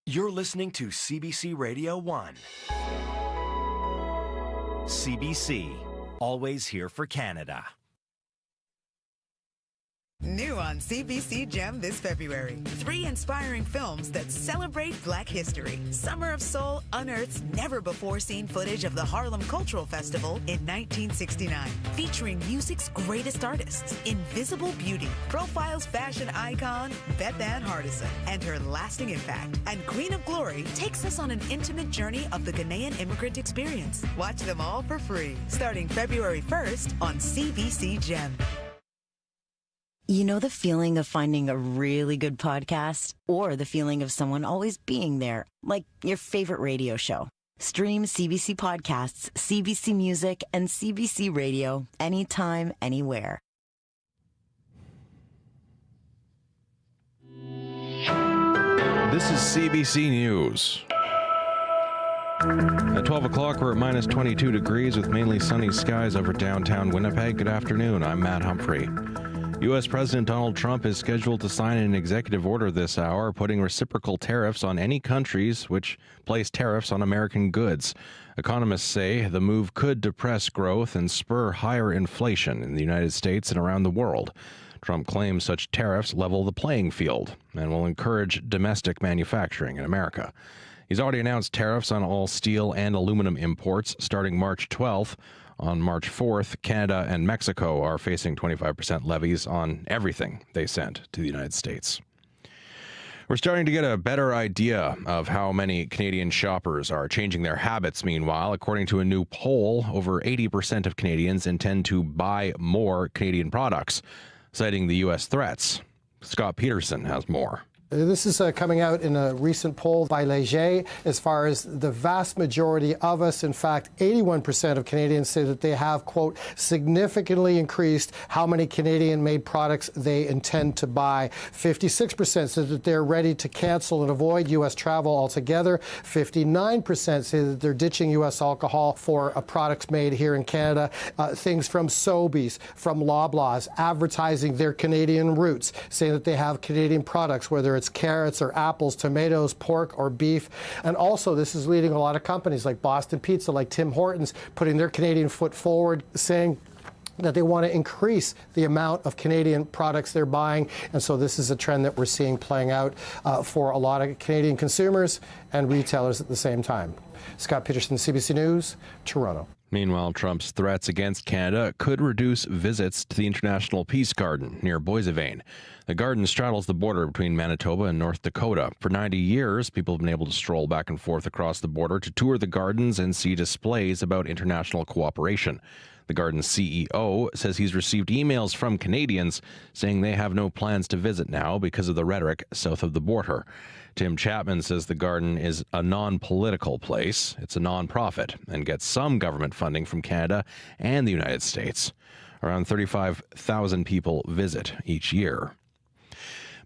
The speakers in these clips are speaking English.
You're listening to CBC Radio 1. CBC, always here for Canada. New on CBC Gem this February. 3 inspiring films that celebrate Black history. Summer of Soul unearths never-before-seen footage of the Harlem Cultural Festival in 1969, featuring music's greatest artists. Invisible Beauty profiles fashion icon Beth Ann Hardison and her lasting impact. And Queen of Glory takes us on an intimate journey of the Ghanaian immigrant experience. Watch them all for free, starting February 1st on CBC Gem. You know the feeling of finding a really good podcast? Or the feeling of someone always being there, like your favorite radio show? Stream CBC Podcasts, CBC Music, and CBC Radio anytime, anywhere. This is CBC News. At 12 o'clock, we're at minus 22 degrees with mainly sunny skies over downtown Winnipeg. Good afternoon. I'm Matt Humphrey. U.S. President Donald Trump is scheduled to sign an executive order this hour putting reciprocal tariffs on any countries which place tariffs on American goods. Economists say the move could depress growth and spur higher inflation in the United States and around the world. Trump claims such tariffs level the playing field and will encourage domestic manufacturing in America. He's already announced tariffs on all steel and aluminum imports starting March 12th. On March 4th, Canada and Mexico are facing 25% levies on everything they send to the United States. We're starting to get a better idea of how many Canadian shoppers are changing their habits. Meanwhile, according to a new poll, over 80% of Canadians intend to buy more Canadian products, citing the U.S. threats. Scott Peterson has more. This is coming out in a recent poll by Voyageur. As far as the vast majority of us, in fact, 81% of Canadians say that they have, quote, significantly increased how many Canadian-made products they intend to buy. 56% say that they're ready to cancel and avoid U.S. travel altogether. 59% say that they're ditching U.S. alcohol for products made here in Canada. Things from Sobeys, from Loblaws, advertising their Canadian roots, saying that they have Canadian products, whether it's carrots or apples, tomatoes, pork or beef. And also this is leading a lot of companies like Boston Pizza, like Tim Hortons, putting their Canadian foot forward, saying that they want to increase the amount of Canadian products they're buying. And so this is a trend that we're seeing playing out for a lot of Canadian consumers and retailers at the same time. Scott Peterson, CBC News, Toronto. Meanwhile, Trump's threats against Canada could reduce visits to the International Peace Garden near Voyageur. The garden straddles the border between Manitoba and North Dakota. For 90 years, people have been able to stroll back and forth across the border to tour the gardens and see displays about international cooperation. The garden's CEO says he's received emails from Canadians saying they have no plans to visit now because of the rhetoric south of the border. Tim Chapman says the garden is a non-political place. It's a non-profit and gets some government funding from Canada and the United States. Around 35,000 people visit each year.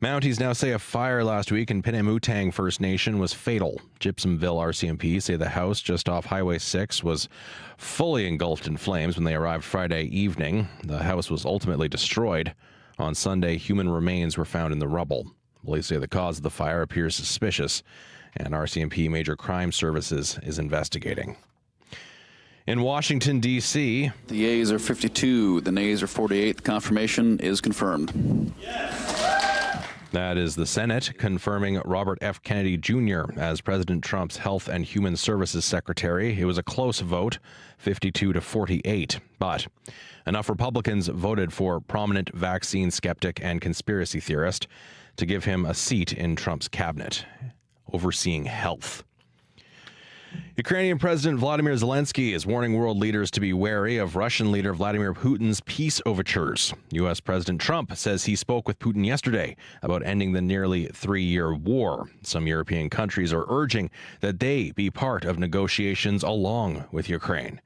Mounties now say a fire last week in Pinemutang First Nation was fatal. Gypsumville RCMP say the house just off Highway 6 was fully engulfed in flames when they arrived Friday evening. The house was ultimately destroyed. On Sunday, human remains were found in the rubble. Police say the cause of the fire appears suspicious, and RCMP Major Crime Services is investigating. In Washington, D.C., the yeas are 52, the nays are 48. The confirmation is confirmed. That is the Senate confirming Robert F. Kennedy Jr. as President Trump's Health and Human Services Secretary. It was a close vote, 52 to 48. But enough Republicans voted for prominent vaccine skeptic and conspiracy theorist to give him a seat in Trump's cabinet, overseeing health. Ukrainian President Vladimir Zelensky is warning world leaders to be wary of Russian leader Vladimir Putin's peace overtures. U.S. President Trump says he spoke with Putin yesterday about ending the nearly 3-year war. Some European countries are urging that they be part of negotiations along with Ukraine.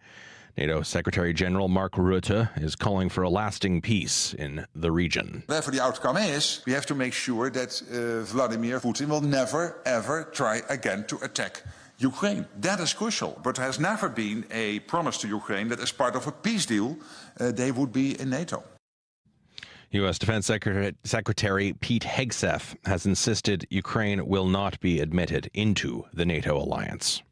NATO Secretary General Mark Rutte is calling for a lasting peace in the region. Whatever the outcome is, we have to make sure that Vladimir Putin will never, ever try again to attack Ukraine. That is crucial. But there has never been a promise to Ukraine that as part of a peace deal, they would be in NATO. U.S. Defense Secretary Pete Hegseth has insisted Ukraine will not be admitted into the NATO alliance.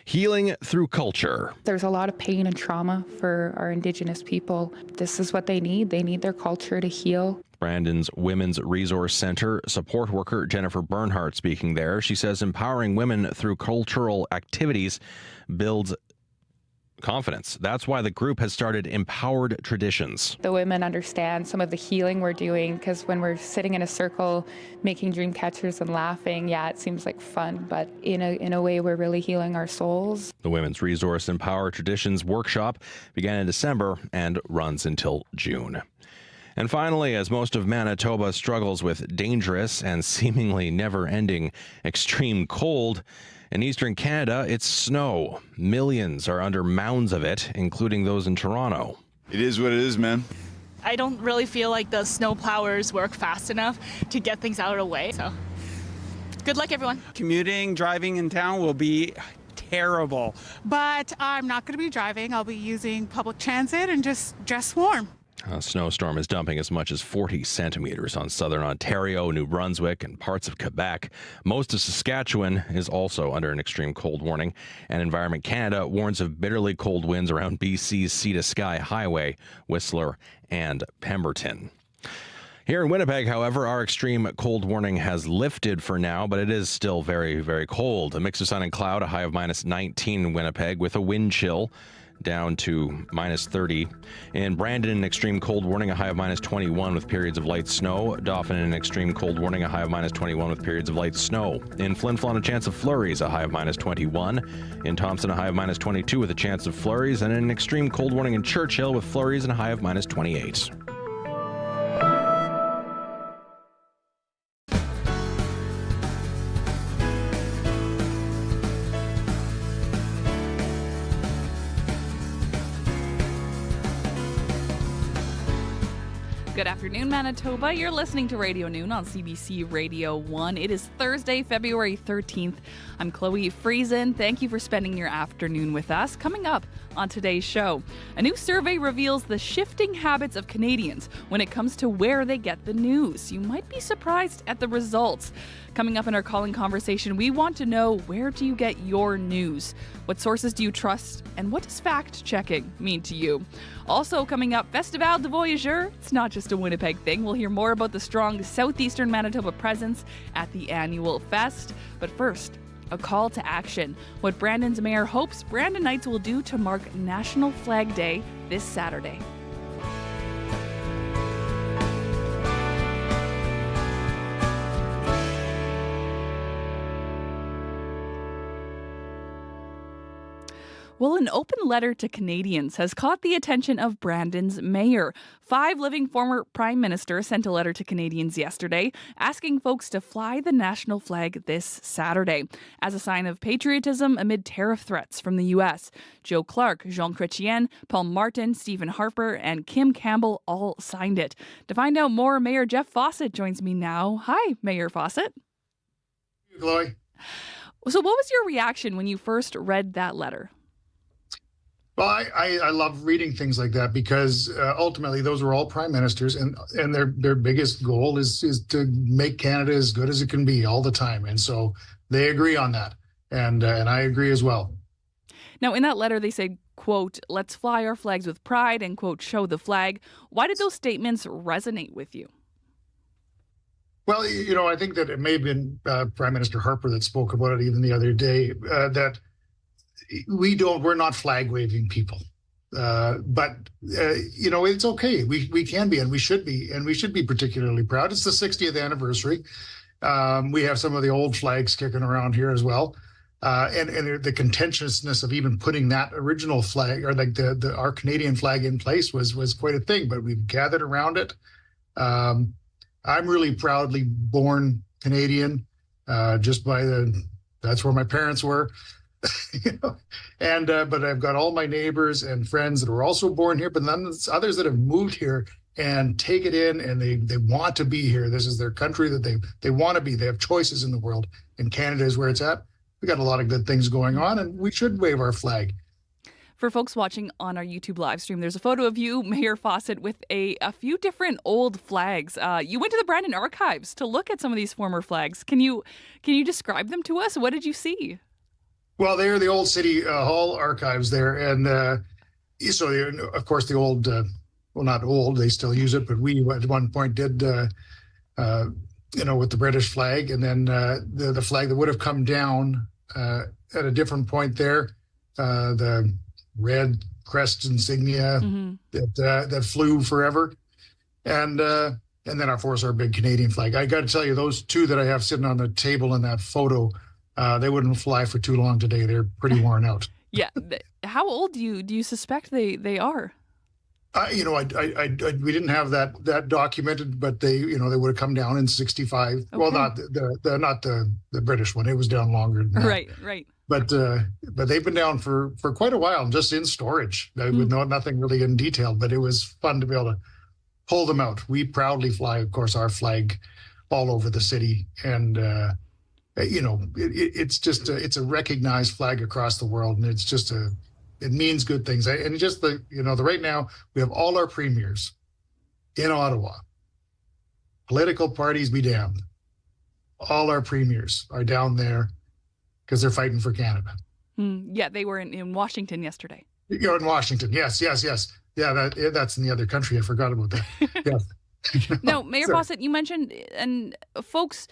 Healing through culture. There's a lot of pain and trauma for our Indigenous people. This is what they need. They need their culture to heal. Brandon's Women's Resource Center support worker Jennifer Bernhardt speaking there. She says empowering women through cultural activities builds confidence. That's why the group has started Empowered Traditions. The women understand some of the healing we're doing, because when we're sitting in a circle making dream catchers and laughing, yeah, it seems like fun, but in a way we're really healing our souls. The Women's Resource Empowered Traditions workshop began in December and runs until June. And finally, as most of Manitoba struggles with dangerous and seemingly never-ending extreme cold, in eastern Canada, it's snow. Millions are under mounds of it, including those in Toronto. It is what it is, man. I don't really feel like the snow plowers work fast enough to get things out of the way. So, good luck, everyone. Commuting, driving in town will be terrible. But I'm not going to be driving. I'll be using public transit and just dress warm. A snowstorm is dumping as much as 40 centimeters on southern Ontario, New Brunswick, and parts of Quebec. Most of Saskatchewan is also under an extreme cold warning, and Environment Canada warns of bitterly cold winds around BC's Sea to Sky Highway, Whistler, and Pemberton. Here in Winnipeg, however, our extreme cold warning has lifted for now, but it is still very, very cold. A mix of sun and cloud, a high of minus 19 in Winnipeg, with a wind chill down to minus 30. In Brandon, an extreme cold warning, a high of minus 21 with periods of light snow. Dauphin, an extreme cold warning, a high of minus 21 with periods of light snow. In Flin Flon, a chance of flurries, a high of minus 21. In Thompson, a high of minus 22 with a chance of flurries. And an extreme cold warning in Churchill with flurries and a high of minus 28. Good afternoon, Manitoba. You're listening to Radio Noon on CBC Radio 1. It is Thursday, February 13th. I'm Chloe Friesen. Thank you for spending your afternoon with us. Coming up on today's show, a new survey reveals the shifting habits of Canadians when it comes to where they get the news. You might be surprised at the results. Coming up in our calling conversation, we want to know, where do you get your news? What sources do you trust? And what does fact-checking mean to you? Also coming up, Festival de Voyageur. It's not just a Winnipeg thing. We'll hear more about the strong southeastern Manitoba presence at the annual fest. But first, a call to action. What Brandon's mayor hopes Brandonites will do to mark National Flag Day this Saturday. Well, an open letter to Canadians has caught the attention of Brandon's mayor. 5 living former prime ministers sent a letter to Canadians yesterday asking folks to fly the national flag this Saturday as a sign of patriotism amid tariff threats from the U.S. Joe Clark, Jean Chrétien, Paul Martin, Stephen Harper, and Kim Campbell all signed it. To find out more, Mayor Jeff Faucett joins me now. Hi, Mayor Faucett. Chloe. So what was your reaction when you first read that letter? Well, I love reading things like that because ultimately those were all prime ministers, and their biggest goal is to make Canada as good as it can be all the time. And so they agree on that. And I agree as well. Now, in that letter, they said, quote, let's fly our flags with pride and, quote, show the flag. Why did those statements resonate with you? Well, I think that it may have been Prime Minister Harper that spoke about it even the other day, that we're not flag waving people, but it's okay. We can be, and we should be particularly proud. It's the 60th anniversary. We have some of the old flags kicking around here as well, and the contentiousness of even putting that original flag, or like our Canadian flag, in place was quite a thing. But we've gathered around it. I'm really proudly born Canadian, just by that's where my parents were. But I've got all my neighbors and friends that are also born here, but then there's others that have moved here and take it in, and they want to be here. This is their country that they want to be. They have choices in the world, and Canada is where it's at. We got a lot of good things going on, and we should wave our flag. For folks watching on our YouTube live stream, there's a photo of you, Mayor Faucett, with a few different old flags. You went to the Brandon Archives to look at some of these former flags. Can you describe them to us? What did you see? Well, they're the old City Hall archives there. And so, of course, the old, well, not old, they still use it, but we at one point did, with the British flag. And then the flag that would have come down at a different point there, the red crest insignia that flew forever. And then, of course, our big Canadian flag. I got to tell you, those two that I have sitting on the table in that photo, they wouldn't fly for too long today. They're pretty worn out. Yeah. How old do you suspect they are? We didn't have that documented, but they would have come down in 65. Okay. Well, not the British one. It was down longer than that. Right. But they've been down for quite a while, just in storage. With nothing really in detail, but it was fun to be able to pull them out. We proudly fly, of course, our flag all over the city, and it's a recognized flag across the world, and it means good things. And just right now we have all our premiers in Ottawa. Political parties be damned. All our premiers are down there because they're fighting for Canada. Yeah, they were in Washington yesterday. In Washington, yes. Yeah, that's in the other country. I forgot about that. Yeah. No, Mayor Faucett, you mentioned, and folks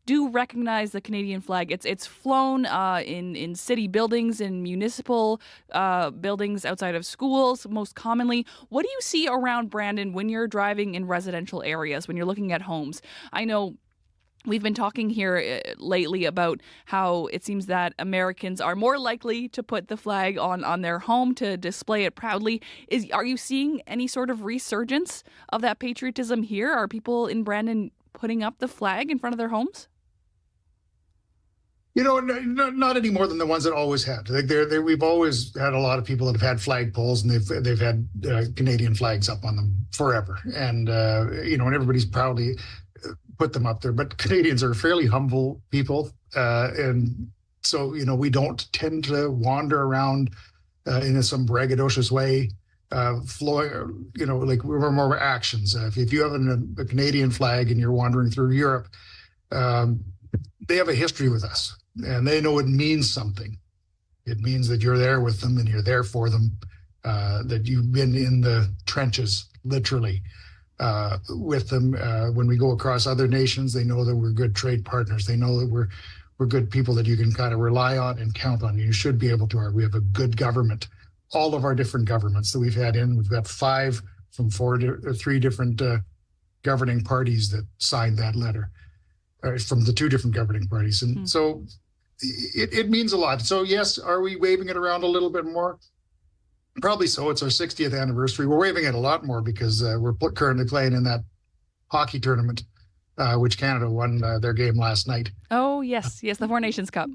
do recognize the Canadian flag. It's flown in city buildings, in municipal buildings, outside of schools, most commonly. What do you see around Brandon when you're driving in residential areas, when you're looking at homes? I know we've been talking here lately about how it seems that Americans are more likely to put the flag on their home to display it proudly. Are you seeing any sort of resurgence of that patriotism here? Are people in Brandon putting up the flag in front of their homes? Not any more than the ones that always had. We've always had a lot of people that have had flag poles, and they've had Canadian flags up on them forever. And and everybody's proudly put them up there. But Canadians are fairly humble people, and so we don't tend to wander around in some braggadocious way, flowing. We're more actions. If you have a Canadian flag and you're wandering through Europe, they have a history with us, and they know it means something. It means that you're there with them and you're there for them, that you've been in the trenches, literally, with them. When we go across other nations, they know that we're good trade partners. They know that we're good people that you can kind of rely on and count on. You should be able to. We have a good government. All of our different governments that we've had we've got 5 from 3 different governing parties that signed that letter. From the 2 different governing parties. And so it means a lot. So yes, are we waving it around a little bit more? Probably so. It's our 60th anniversary. We're waving it a lot more because we're currently playing in that hockey tournament, which Canada won their game last night. Oh, yes, the Four Nations Cup.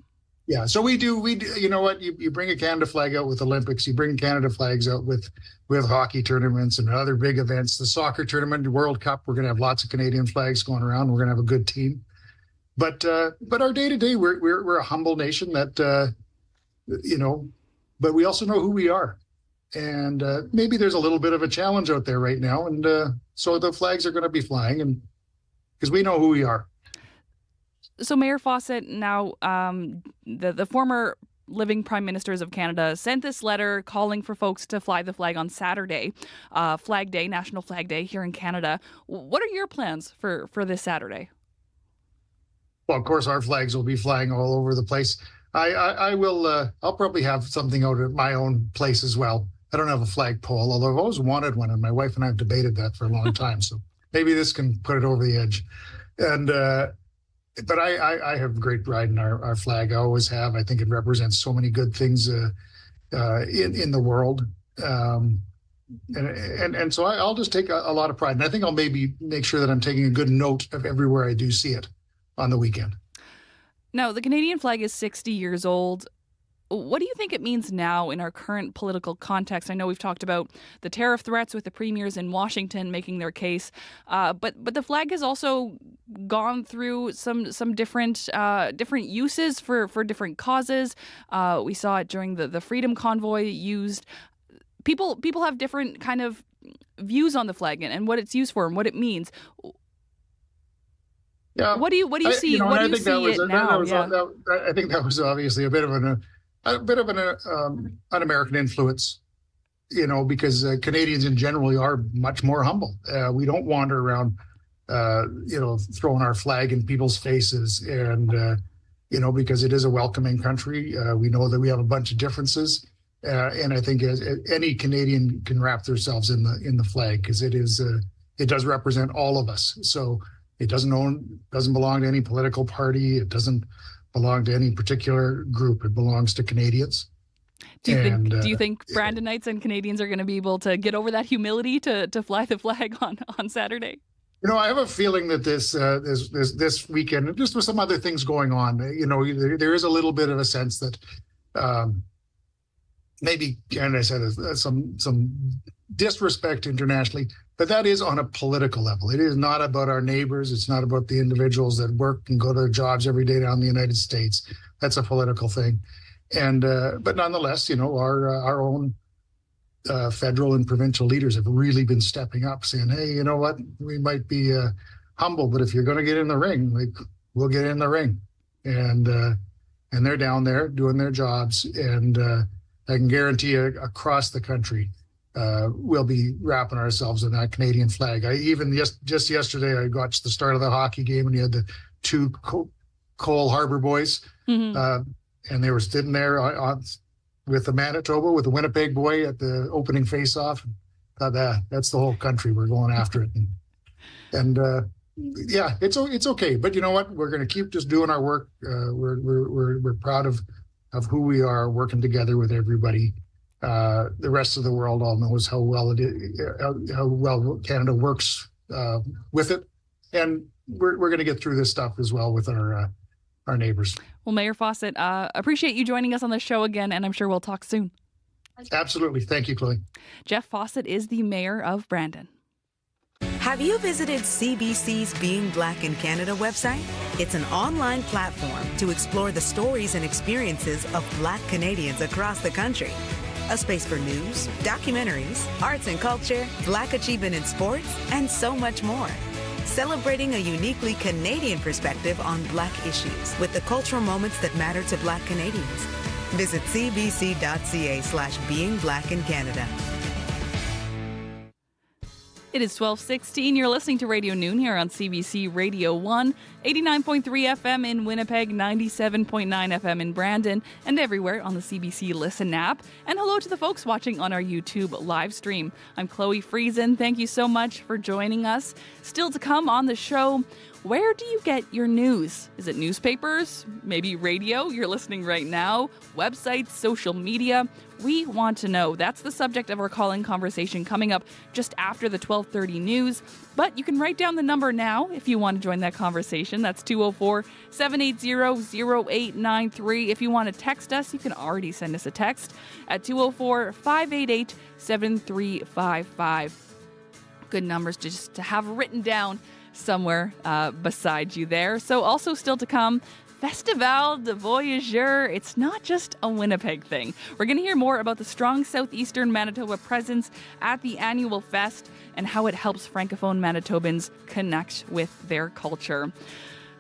Yeah, so we do, you know what, you bring a Canada flag out with Olympics, you bring Canada flags out with hockey tournaments and other big events. The soccer tournament, the World Cup, we're going to have lots of Canadian flags going around. We're going to have a good team. But our day-to-day, we're a humble nation that, but we also know who we are. And maybe there's a little bit of a challenge out there right now. And so the flags are going to be flying, and because we know who we are. So Mayor Faucett, now the former living prime ministers of Canada sent this letter calling for folks to fly the flag on Saturday, Flag Day, National Flag Day here in Canada. What are your plans for this Saturday? Well, of course, our flags will be flying all over the place. I will. I'll probably have something out at my own place as well. I don't have a flagpole, although I've always wanted one, and my wife and I have debated that for a long time. So maybe this can put it over the edge. And but I have great pride in our flag. I always have. I think it represents so many good things in the world. And so I'll just take a lot of pride. And I think I'll maybe make sure that I'm taking a good note of everywhere I do see it on the weekend. Now, the Canadian flag is 60 years old. what do you think it means now in our current political context? I know we've talked about the tariff threats with the premiers in Washington making their case, but the flag has also gone through some different uses for different causes. We saw it during the Freedom Convoy used. People have different kind of views on the flag and what it's used for and what it means. Yeah. What do you see? What do you see it now? I think that was obviously a bit of an un-American influence, because Canadians in general are much more humble. We don't wander around, throwing our flag in people's faces, and because it is a welcoming country. We know that we have a bunch of differences, and I think any Canadian can wrap themselves in the flag, because it does represent all of us. So. It doesn't belong to any political party. It doesn't belong to any particular group. It belongs to Canadians. Do you think Brandonites and Canadians are going to be able to get over that humility to fly the flag on Saturday? I have a feeling that this weekend, and just with some other things going on, there is a little bit of a sense that maybe Canada has some disrespect internationally. But that is on a political level. It is not about our neighbors. It's not about the individuals that work and go to their jobs every day down in the United States. That's a political thing. And but nonetheless, our own federal and provincial leaders have really been stepping up, saying, hey, you know what? We might be humble, but if you're going to get in the ring, we'll get in the ring. And they're down there doing their jobs. And I can guarantee you across the country, we'll be wrapping ourselves in that Canadian flag. I even just yesterday, I watched the start of the hockey game, and you had the two Cole Harbour boys, and they were sitting there with the Manitoba, with the Winnipeg boy at the opening face-off. That's the whole country. We're going after it, and yeah, it's okay. But you know what? We're going to keep just doing our work. We're proud of who we are, working together with everybody. The rest of the world all knows how well Canada works with it, and we're going to get through this stuff as well with our neighbors. Well, Mayor Faucett, appreciate you joining us on the show again, and I'm sure we'll talk soon. Absolutely, thank you, Chloe. Jeff Faucett is the mayor of Brandon. Have you visited CBC's Being Black in Canada website? It's an online platform to explore the stories and experiences of Black Canadians across the country. A space for news, documentaries, arts and culture, Black achievement in sports, and so much more. Celebrating a uniquely Canadian perspective on Black issues with the cultural moments that matter to Black Canadians. Visit cbc.ca/Being Black in Canada. It is 12:16. You're listening to Radio Noon here on CBC Radio 1, 89.3 FM in Winnipeg, 97.9 FM in Brandon, and everywhere on the CBC Listen app. And hello to the folks watching on our YouTube live stream. I'm Chloe Friesen. Thank you so much for joining us. Still to come on the show, where do you get your news? Is it newspapers? Maybe radio? You're listening right now? Websites? Social media? We want to know. That's the subject of our call-in conversation coming up just after the 12:30 news. But you can write down the number now if you want to join that conversation. That's 204-780-0893. If you want to text us, you can already send us a text at 204-588-7355. Good numbers just to have written down somewhere beside you there. So also still to come, Festival de Voyageur. It's not just a Winnipeg thing. We're going to hear more about the strong southeastern Manitoba presence at the annual fest and how it helps Francophone Manitobans connect with their culture.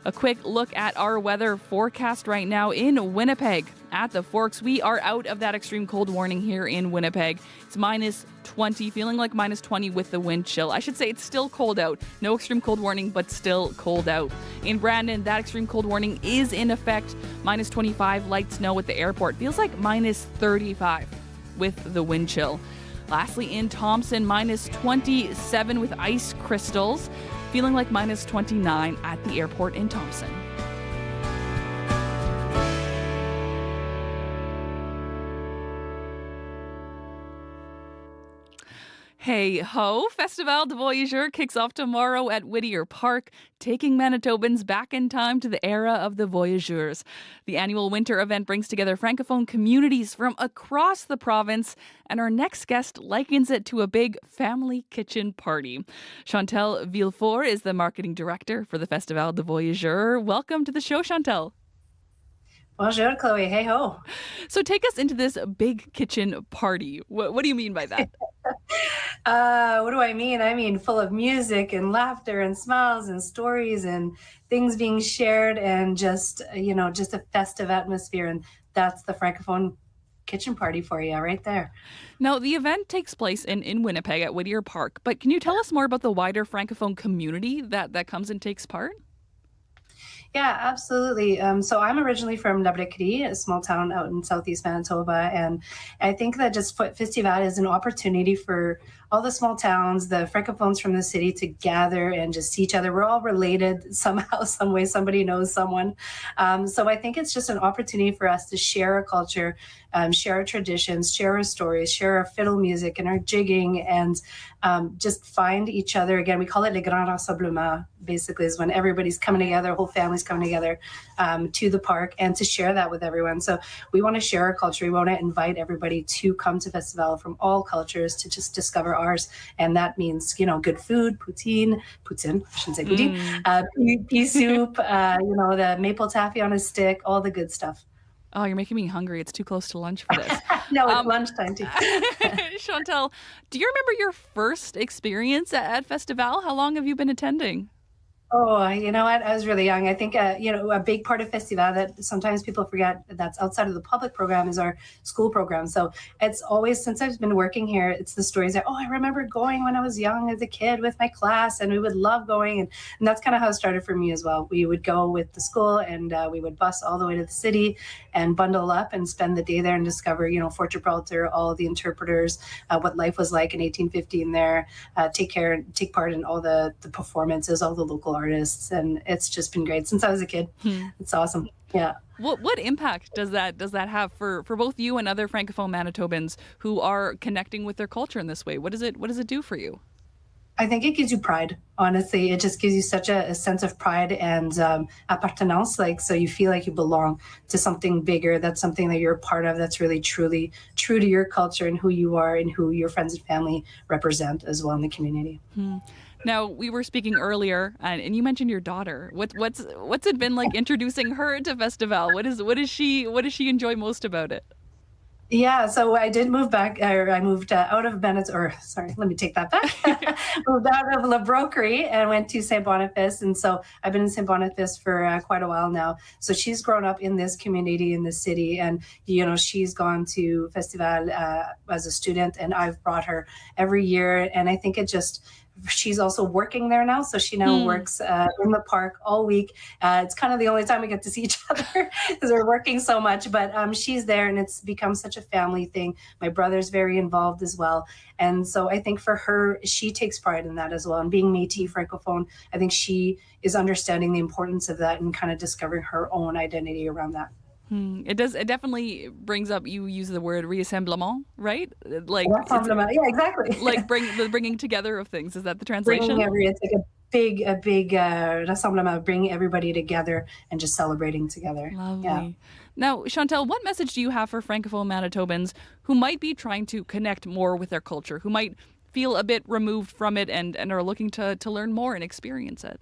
A quick look at our weather forecast right now in Winnipeg. At the Forks, we are out of that extreme cold warning here in Winnipeg. It's minus 20, feeling like minus 20 with the wind chill. I should say it's still cold out. No extreme cold warning, but still cold out. In Brandon, that extreme cold warning is in effect. Minus 25, light snow at the airport. Feels like minus 35 with the wind chill. Lastly, in Thompson, minus 27 with ice crystals. Feeling like minus 29 at the airport in Thompson. Hey ho! Festival de Voyageur kicks off tomorrow at Whittier Park, taking Manitobans back in time to the era of the Voyageurs. The annual winter event brings together Francophone communities from across the province, and our next guest likens it to a big family kitchen party. Chantal Villefort is the marketing director for the Festival de Voyageur. Welcome to the show, Chantal. Bonjour, Chloe. Hey ho. So take us into this big kitchen party. What do you mean by that? What do I mean? I mean full of music and laughter and smiles and stories and things being shared and just a festive atmosphere. And that's the Francophone kitchen party for you right there. Now, the event takes place in Winnipeg at Whittier Park, but can you tell us more about the wider Francophone community that comes and takes part? Yeah, absolutely. So I'm originally from Labrador, a small town out in southeast Manitoba, and I think that just Festival is an opportunity for all the small towns, the Francophones from the city to gather and just see each other. We're all related somehow, some way, somebody knows someone. So I think it's just an opportunity for us to share our culture, share our traditions, share our stories, share our fiddle music and our jigging, and just find each other again. We call it le grand rassemblement, basically, is when everybody's coming together, whole family's coming together to the park and to share that with everyone. So we want to share our culture. We want to invite everybody to come to Festival from all cultures to just discover ours. And that means, good food, poutine, I shouldn't say poutine, pea soup, the maple taffy on a stick, all the good stuff. Oh, you're making me hungry. It's too close to lunch for this. No, it's lunchtime too. Chantal, do you remember your first experience at Festival? How long have you been attending? Oh, you know what? I was really young. I think, a big part of Festival that sometimes people forget that's outside of the public program is our school program. So it's always, since I've been working here, it's the stories that, I remember going when I was young as a kid with my class and we would love going. And that's kind of how it started for me as well. We would go with the school and we would bus all the way to the city and bundle up and spend the day there and discover, Fort Gibraltar, all of the interpreters, what life was like in 1815 there, take part in all the performances, all the local artists, and it's just been great since I was a kid. It's awesome. Yeah. What impact does that have for both you and other Francophone Manitobans who are connecting with their culture in this way? What does it do for you? I think it gives you pride. Honestly, it just gives you such a sense of pride and appartenance. So you feel like you belong to something bigger. That's something that you're a part of. That's really truly true to your culture and who you are and who your friends and family represent as well in the community. Now, we were speaking earlier, and you mentioned your daughter. What's it been like introducing her to Festival? What does she enjoy most about it? Yeah, so I did move back, or I moved out of let me take that back. Moved out of La Broquerie and went to St. Boniface. And so I've been in St. Boniface for quite a while now. So she's grown up in this community, in this city. And, she's gone to Festival as a student, and I've brought her every year. And I think she's also working there now. So she now works in the park all week. It's kind of the only time we get to see each other because we're working so much. But she's there and it's become such a family thing. My brother's very involved as well. And so I think for her, she takes pride in that as well. And being Métis Francophone, I think she is understanding the importance of that and kind of discovering her own identity around that. It does. It definitely brings up. You use the word reassemblement, right? Like yeah, exactly. Like the bringing together of things. Is that the translation? It's like a big rassemblement, bringing everybody together and just celebrating together. Lovely. Yeah. Now, Chantal, what message do you have for Francophone Manitobans who might be trying to connect more with their culture, who might feel a bit removed from it and are looking to learn more and experience it?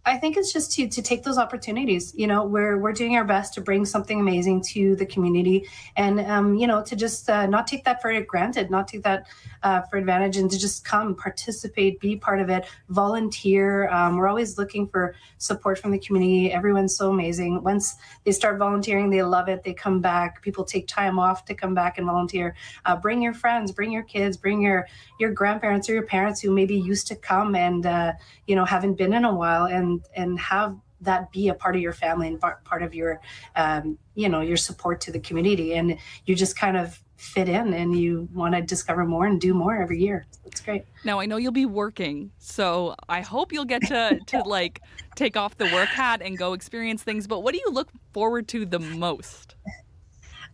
I think it's just to take those opportunities. We're doing our best to bring something amazing to the community, and to just not take that for granted, not take that for advantage, and to just come, participate, be part of it, volunteer. We're always looking for support from the community. Everyone's so amazing. Once they start volunteering, they love it. They come back. People take time off to come back and volunteer. Bring your friends, bring your kids, bring your grandparents or your parents who maybe used to come and haven't been in a while, and have that be a part of your family and part of your your support to the community, and you just kind of fit in and you want to discover more and do more every year. It's great. Now, I know you'll be working, so I hope you'll get to like take off the work hat and go experience things, but what do you look forward to the most?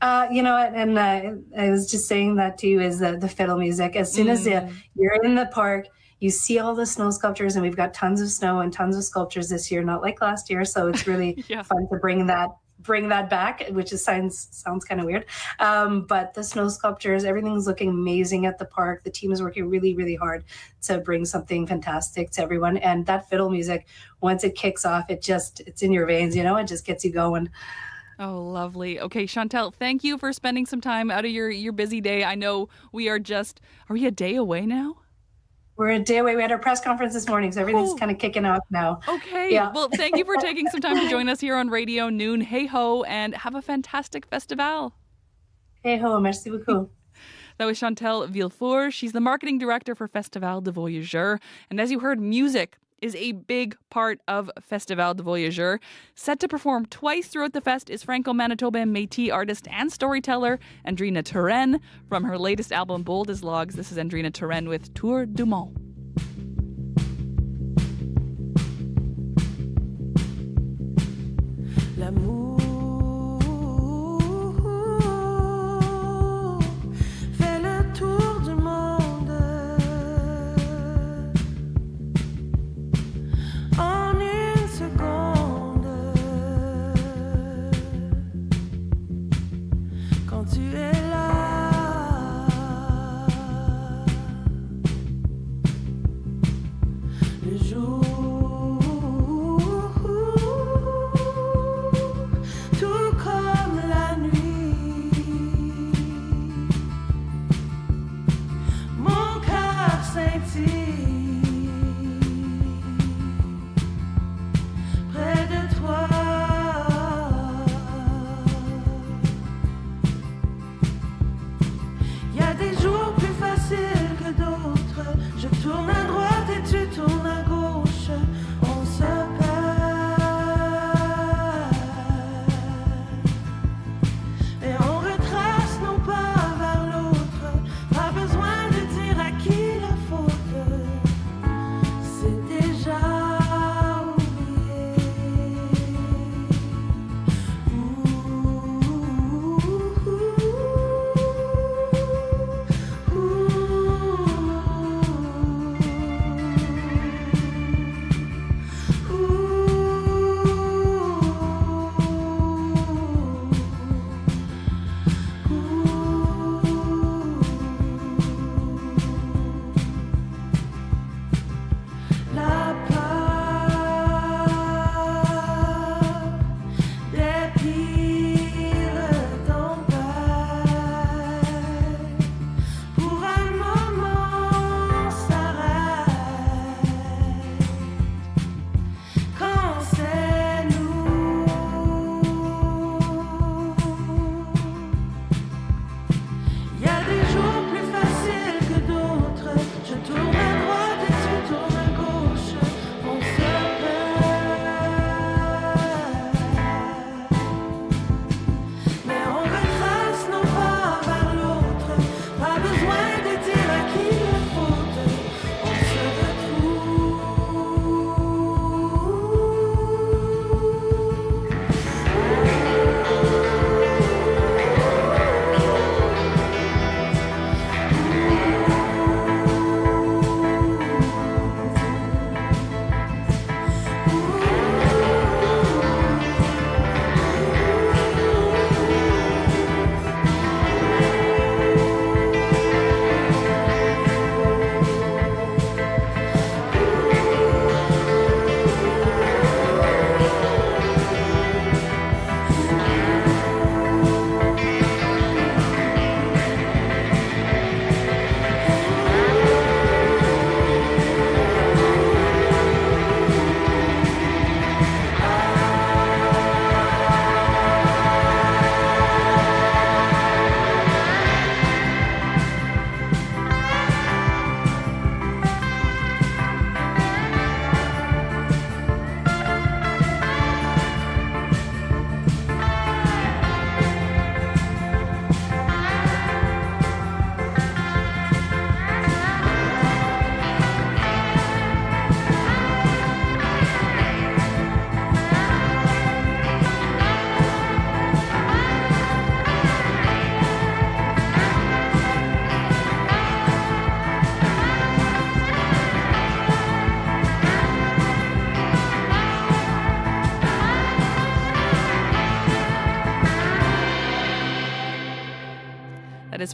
You know what? And I was just saying that to you is the fiddle music. As soon as you're in the park, you see all the snow sculptures, and we've got tons of snow and tons of sculptures this year, not like last year. So it's really fun to bring that back, which sounds kind of weird. But the snow sculptures, everything's looking amazing at the park. The team is working really, really hard to bring something fantastic to everyone. And that fiddle music, once it kicks off, it's in your veins, you know, it just gets you going. Oh, lovely. Okay, Chantel, thank you for spending some time out of your busy day. I know we are we a day away now? We're a day away. We had our press conference this morning, so everything's kind of kicking off now. Okay. Yeah. Well, thank you for taking some time to join us here on Radio Noon. Hey ho, and have a fantastic festival. Hey ho, merci beaucoup. That was Chantel Villefort. She's the marketing director for Festival de Voyageur. And as you heard, music is a big part of Festival de Voyageur. Set to perform twice throughout the fest is Franco-Manitoban Métis artist and storyteller Andrina Turenne. From her latest album, Bold as Logs, this is Andrina Turenne with Tour du Monde. L'amour fait le tour du monde en une seconde. Quand tu es là,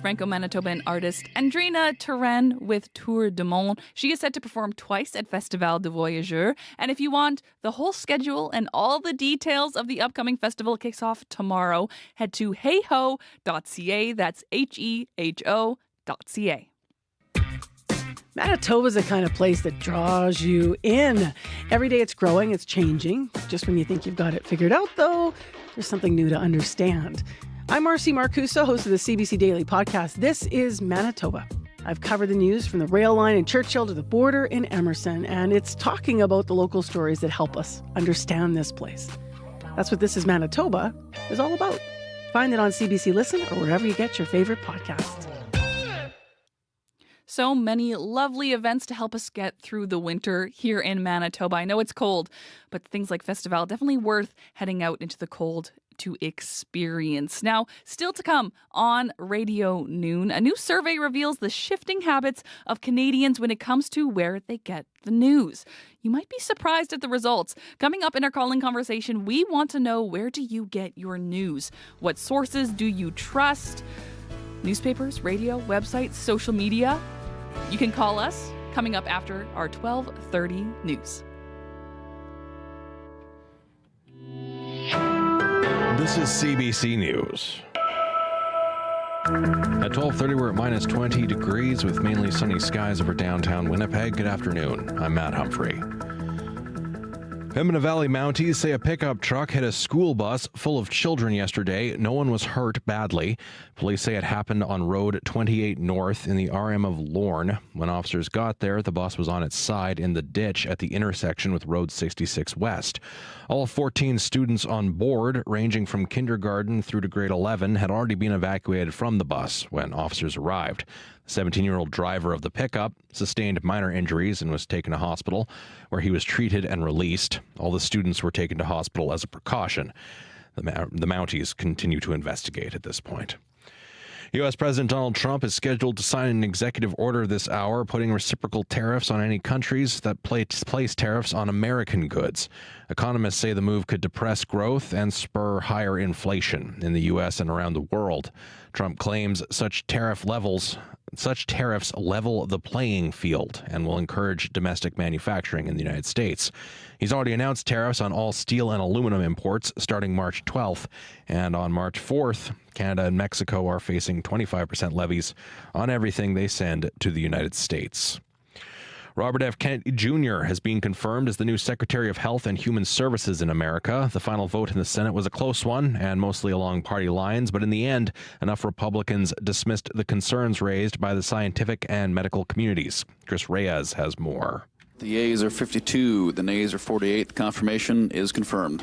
Franco-Manitoban artist Andrina Turenne with Tour du Monde. She is set to perform twice at Festival de Voyageur. And if you want the whole schedule and all the details of the upcoming festival, it kicks off tomorrow. Head to heyho.ca. That's HEHO.ca. Manitoba's the kind of place that draws you in. Every day it's growing, it's changing. Just when you think you've got it figured out, though, there's something new to understand. I'm Marcy Marcuso, host of the CBC Daily Podcast. This is Manitoba. I've covered the news from the rail line in Churchill to the border in Emerson, and it's talking about the local stories that help us understand this place. That's what This is Manitoba is all about. Find it on CBC Listen or wherever you get your favorite podcasts. So many lovely events to help us get through the winter here in Manitoba. I know it's cold, but things like Festival definitely worth heading out into the cold to experience. Now, still to come on Radio Noon, a new survey reveals the shifting habits of Canadians when it comes to where they get the news. You might be surprised at the results. Coming up in our calling conversation, we want to know, where do you get your news? What sources do you trust? Newspapers, radio, websites, social media? You can call us coming up after our 12:30 news. This is CBC News. At 12:30, we're at minus 20 degrees with mainly sunny skies over downtown Winnipeg. Good afternoon. I'm Matt Humphrey. Pembina Valley Mounties say a pickup truck hit a school bus full of children yesterday. No one was hurt badly. Police say it happened on Road 28 North in the RM of Lorne. When officers got there, the bus was on its side in the ditch at the intersection with Road 66 West. All 14 students on board, ranging from kindergarten through to grade 11, had already been evacuated from the bus when officers arrived. The 17-year-old driver of the pickup sustained minor injuries and was taken to hospital, where he was treated and released. All the students were taken to hospital as a precaution. The Mounties continue to investigate at this point. U.S. President Donald Trump is scheduled to sign an executive order this hour, putting reciprocal tariffs on any countries that place tariffs on American goods. Economists say the move could depress growth and spur higher inflation in the U.S. and around the world. Trump claims such tariffs level the playing field and will encourage domestic manufacturing in the United States. He's already announced tariffs on all steel and aluminum imports starting March 12th. And on March 4th, Canada and Mexico are facing 25% levies on everything they send to the United States. Robert F. Kennedy Jr. has been confirmed as the new Secretary of Health and Human Services in America. The final vote in the Senate was a close one and mostly along party lines, but in the end, enough Republicans dismissed the concerns raised by the scientific and medical communities. Chris Reyes has more. The yeas are 52, the nays are 48. The confirmation is confirmed.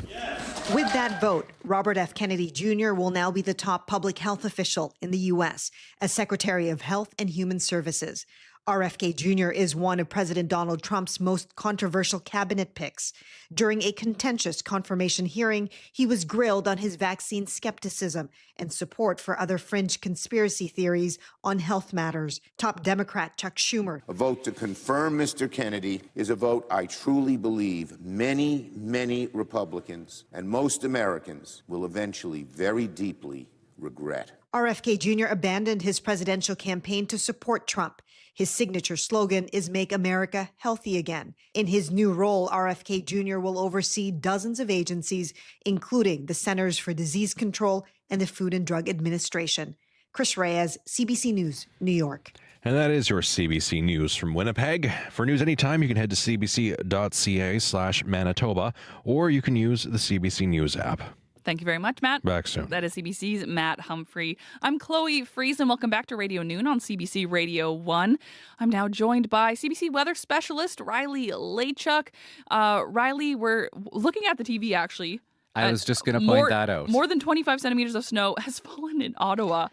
With that vote, Robert F. Kennedy Jr. will now be the top public health official in the U.S. as Secretary of Health and Human Services. RFK Jr. is one of President Donald Trump's most controversial cabinet picks. During a contentious confirmation hearing, he was grilled on his vaccine skepticism and support for other fringe conspiracy theories on health matters. Top Democrat Chuck Schumer. A vote to confirm Mr. Kennedy is a vote I truly believe many, many Republicans and most Americans will eventually very deeply regret. RFK Jr. abandoned his presidential campaign to support Trump. His signature slogan is Make America Healthy Again. In his new role, RFK Jr. will oversee dozens of agencies, including the Centers for Disease Control and the Food and Drug Administration. Chris Reyes, CBC News, New York. And that is your CBC News from Winnipeg. For news anytime, you can head to cbc.ca/Manitoba, or you can use the CBC News app. Thank you very much, Matt. Back soon. That is CBC's Matt Humphrey. I'm Chloe Friesen. Welcome back to Radio Noon on CBC Radio 1. I'm now joined by CBC weather specialist Riley Lachuk. Riley, we're looking at the TV, actually. I was just going to point that out. More than 25 centimeters of snow has fallen in Ottawa.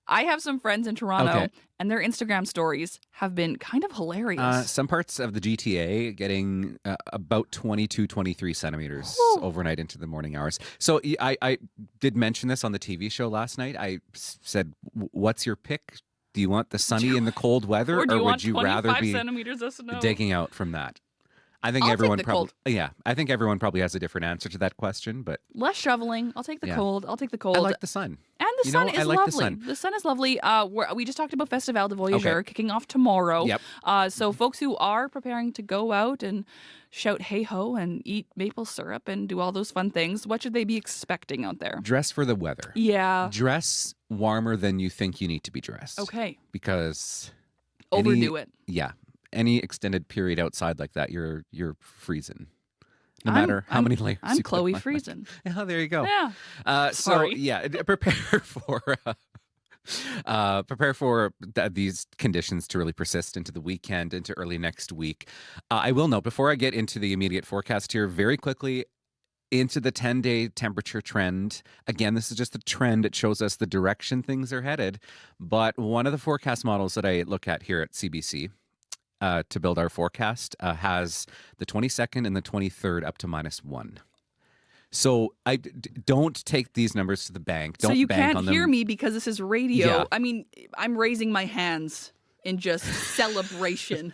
I have some friends in Toronto, and their Instagram stories have been kind of hilarious. Some parts of the GTA getting about 22, 23 centimeters overnight into the morning hours. So I did mention this on the TV show last night. I said, what's your pick? Do you want the sunny and the cold weather, or would you rather be centimeters of snow? digging out from that? I think I'll everyone take the probably cold. I think everyone probably has a different answer to that question, but Less shoveling. I'll take the Yeah. cold. I'll take the cold. I like the sun. And the You sun know, is I like the lovely. sun. Is lovely. We just talked about Festival de Voyageur Okay. kicking off tomorrow. Yep. So folks who are preparing to go out and shout hey ho and eat maple syrup and do all those fun things, what should they be expecting out there? Dress for the weather. Yeah. Dress warmer than you think you need to be dressed. Okay. Because Overdo it. Yeah. Any extended period outside like that, you're freezing. No I'm- matter how I'm- many layers. I'm you put Chloe on. Friesen. Yeah, there you go. Yeah. So Sorry. yeah, prepare for these conditions to really persist into the weekend, into early next week. I will note, before I get into the immediate forecast here, very quickly, into the 10-day temperature trend. Again, this is just a trend. It shows us the direction things are headed. But one of the forecast models that I look at here at CBC to build our forecast has the 22nd and the 23rd up to -1. So don't take these numbers to the bank. Don't So you bank can't on them. hear me because this is radio. Yeah. I mean, I'm raising my hands in just celebration.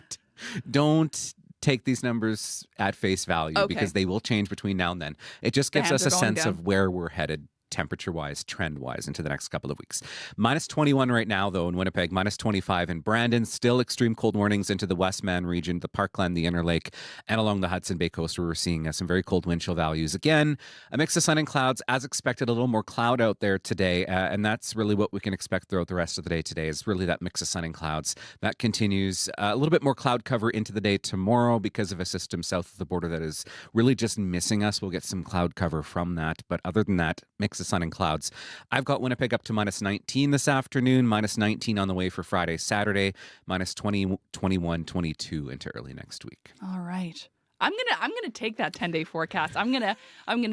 Don't take these numbers at face value Okay. because they will change between now and then. It just The gives hands us a are going sense down. of where we're headed temperature-wise, trend-wise into the next couple of weeks. -21 right now, though, in Winnipeg. -25 in Brandon. Still extreme cold warnings into the Westman region, the Parkland, the Inner Lake, and along the Hudson Bay coast where we're seeing some very cold wind chill values. Again, a mix of sun and clouds. As expected, a little more cloud out there today, and that's really what we can expect throughout the rest of the day today is really that mix of sun and clouds. That continues. A little bit more cloud cover into the day tomorrow because of a system south of the border that is really just missing us. We'll get some cloud cover from that, but other than that, mix of sun and clouds. I've got Winnipeg up to -19 this afternoon, -19 on the way for Friday, Saturday, -20, 21, 22 into early next week. All right. I'm gonna take that 10-day forecast. I'm gonna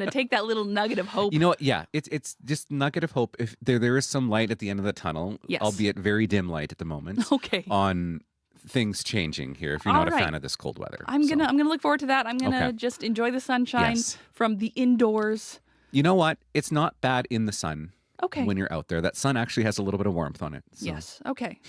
take that little nugget of hope. You know what? Yeah, it's just nugget of hope. If there is some light at the end of the tunnel, Yes. albeit very dim light at the moment. Okay. On things changing here, if you're All not a right. fan of this cold weather. I'm gonna look forward to that. I'm gonna Okay. just enjoy the sunshine Yes. from the indoors. You know what? It's not bad in the sun. Okay. When you're out there, that sun actually has a little bit of warmth on it. So. Yes. Okay.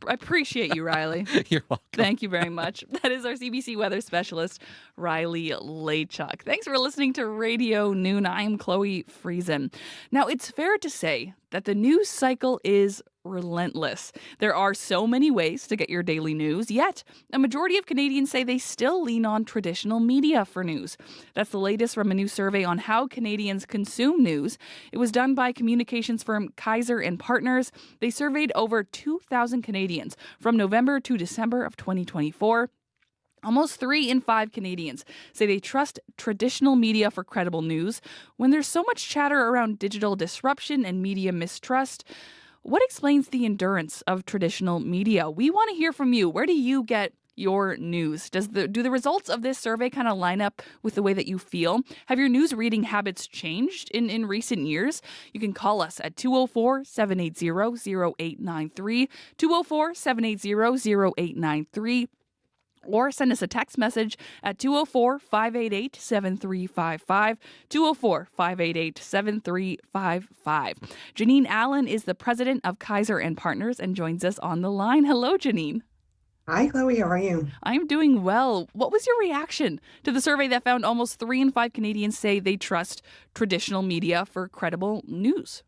I appreciate you, Riley. You're welcome. Thank you very much. That is our CBC weather specialist, Riley Laychuk. Thanks for listening to Radio Noon. I am Chloe Friesen. Now, it's fair to say that the news cycle is relentless. There are so many ways to get your daily news, yet a majority of Canadians say they still lean on traditional media for news. That's the latest from a new survey on how Canadians consume news. It was done by communications firm Kaiser and Partners. They surveyed over 2,000 Canadians from November to December of 2024. Almost 3 in 5 Canadians say they trust traditional media for credible news. When there's so much chatter around digital disruption and media mistrust, what explains the endurance of traditional media? We want to hear from you. Where do you get your news? Do the results of this survey kind of line up with the way that you feel? Have your news reading habits changed in recent years? You can call us at 204-780-0893, 204-780-0893. Or send us a text message at 204-588-7355, 204-588-7355. Janine Allen is the president of Kaiser and Partners and joins us on the line. Hello, Janine. Hi, Chloe. How are you? I'm doing well. What was your reaction to the survey that found almost 3 in 5 Canadians say they trust traditional media for credible news?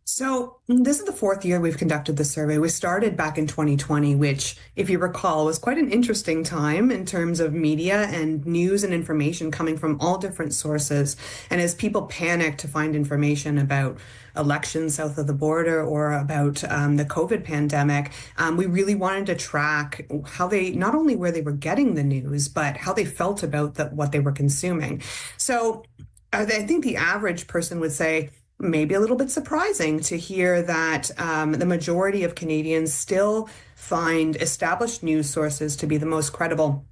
So this is the 4th year we've conducted the survey. We started back in 2020, which, if you recall, was quite an interesting time in terms of media and news and information coming from all different sources. And as people panicked to find information about elections south of the border or about the COVID pandemic, we really wanted to track how they, not only where they were getting the news, but how they felt about what they were consuming. So I think the average person would say, maybe a little bit surprising to hear that the majority of Canadians still find established news sources to be the most credible.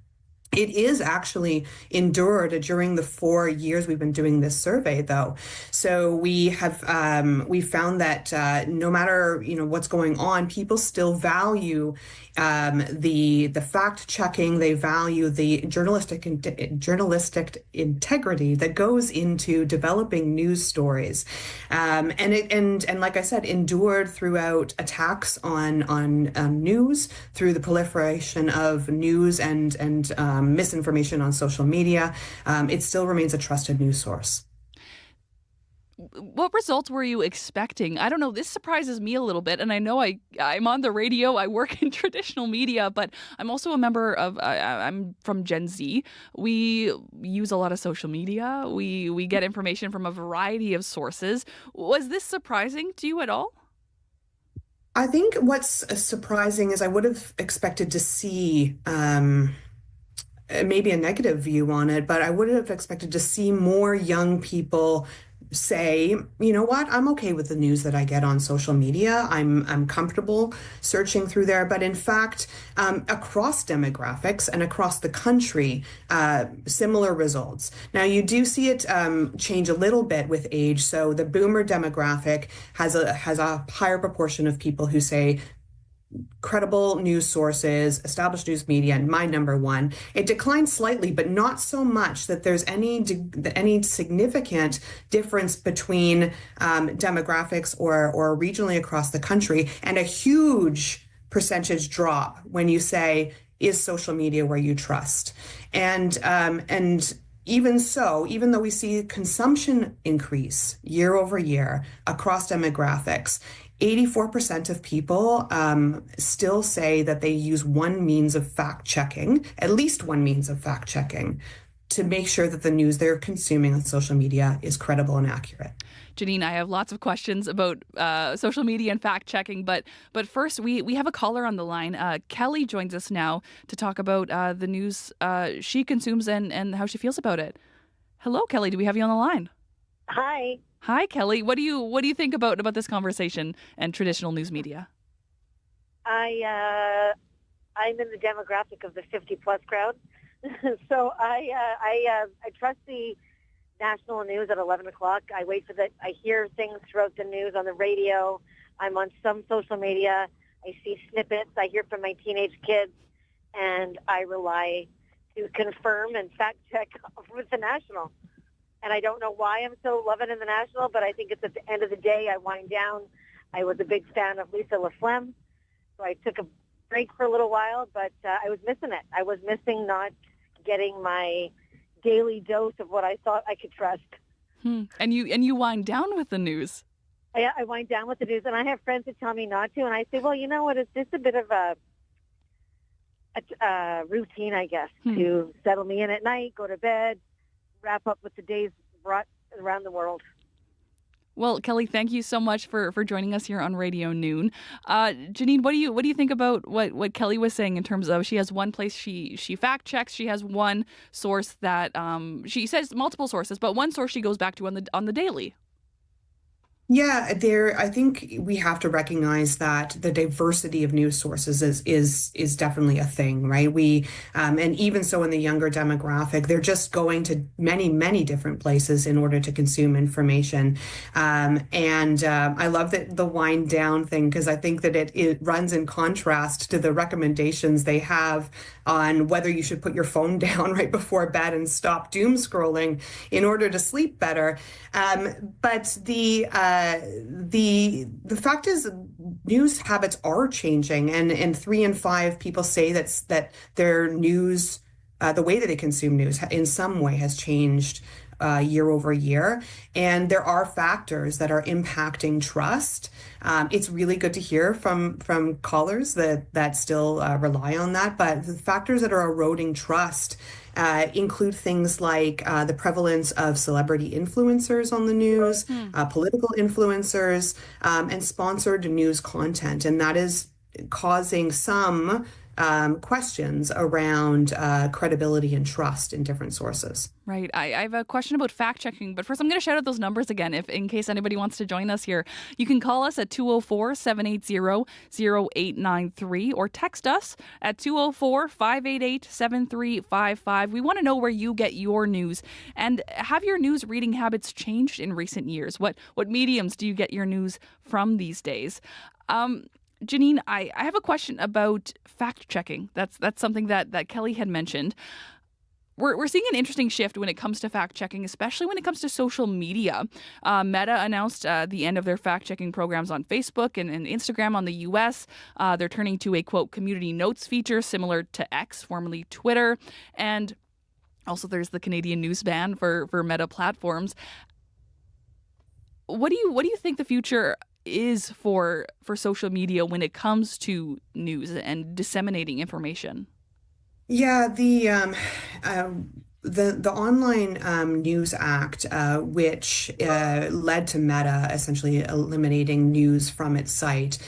It is actually endured during the 4 years we've been doing this survey, though. So we have we found that no matter what's going on, people still value the fact checking. They value the journalistic integrity that goes into developing news stories, and like I said, endured throughout attacks on news, through the proliferation of news and misinformation on social media, it still remains a trusted news source. What results were you expecting? I don't know. This surprises me a little bit. And I know I'm on the radio. I work in traditional media, but I'm also a member of, I'm from Gen Z. We use a lot of social media. We get information from a variety of sources. Was this surprising to you at all? I think what's surprising is I would have expected to see maybe a negative view on it, but I would have expected to see more young people say, you know what, I'm okay with the news that I get on social media. I'm comfortable searching through there. But in fact, across demographics and across the country, similar results. Now, you do see it change a little bit with age. So the boomer demographic has a higher proportion of people who say credible news sources, established news media, and my number one. It declined slightly, but not so much that there's any significant difference between demographics or regionally across the country, and a huge percentage drop when you say, is social media where you trust? And even so, even though we see consumption increase year over year across demographics, 84% of people still say that they use one means of fact checking, at least one means of fact checking, to make sure that the news they're consuming on social media is credible and accurate. Janine, I have lots of questions about social media and fact checking, but first we have a caller on the line. Kelly joins us now to talk about the news she consumes and how she feels about it. Hello, Kelly. Do we have you on the line? Hi. Hi, Kelly. What do you think about this conversation and traditional news media? I'm in the demographic of the 50-plus crowd, so I trust the national news at 11 o'clock. I wait for that. I hear things throughout the news on the radio. I'm on some social media. I see snippets. I hear from my teenage kids, and I rely to confirm and fact check with the national. And I don't know why I'm so loving in the national, but I think it's at the end of the day, I wind down. I was a big fan of Lisa LaFlemme, so I took a break for a little while, but I was missing it. I was missing not getting my daily dose of what I thought I could trust. And you wind down with the news. I wind down with the news, and I have friends that tell me not to, and I say, well, you know what, it's just a bit of a routine, I guess, to settle me in at night, go to bed, wrap up with the day's brought around the world. Well, Kelly, thank you so much for joining us here on Radio Noon. Janine, what do you think about what Kelly was saying in terms of she has one place she fact checks, she has one source that she says multiple sources, but one source she goes back to on the daily? Yeah, I think we have to recognize that the diversity of news sources is definitely a thing, right? And even so in the younger demographic, they're just going to many, many different places in order to consume information. And I love the wind down thing, because I think that it runs in contrast to the recommendations they have on whether you should put your phone down right before bed and stop doom scrolling in order to sleep better. But the fact is, news habits are changing, and 3 in 5 people say that their news, the way that they consume news, in some way has changed year over year, and there are factors that are impacting trust. It's really good to hear from callers that still rely on that, but the factors that are eroding trust include things like the prevalence of celebrity influencers on the news, political influencers, and sponsored news content, and that is causing some questions around credibility and trust in different sources. Right. I have a question about fact checking, but first I'm going to shout out those numbers again in case anybody wants to join us here. You can call us at 204-780-0893 or text us at 204-588-7355. We want to know where you get your news, and have your news reading habits changed in recent years? What mediums do you get your news from these days? Janine, I have a question about fact checking. That's something that Kelly had mentioned. We're seeing an interesting shift when it comes to fact-checking, especially when it comes to social media. Meta announced the end of their fact-checking programs on Facebook and Instagram on the U.S. They're turning to a, quote, community notes feature similar to X, formerly Twitter. And also there's the Canadian news ban for Meta platforms. What do you think the future is for social media when it comes to news and disseminating information? Yeah, the Online News Act, which led to Meta essentially eliminating news from its site,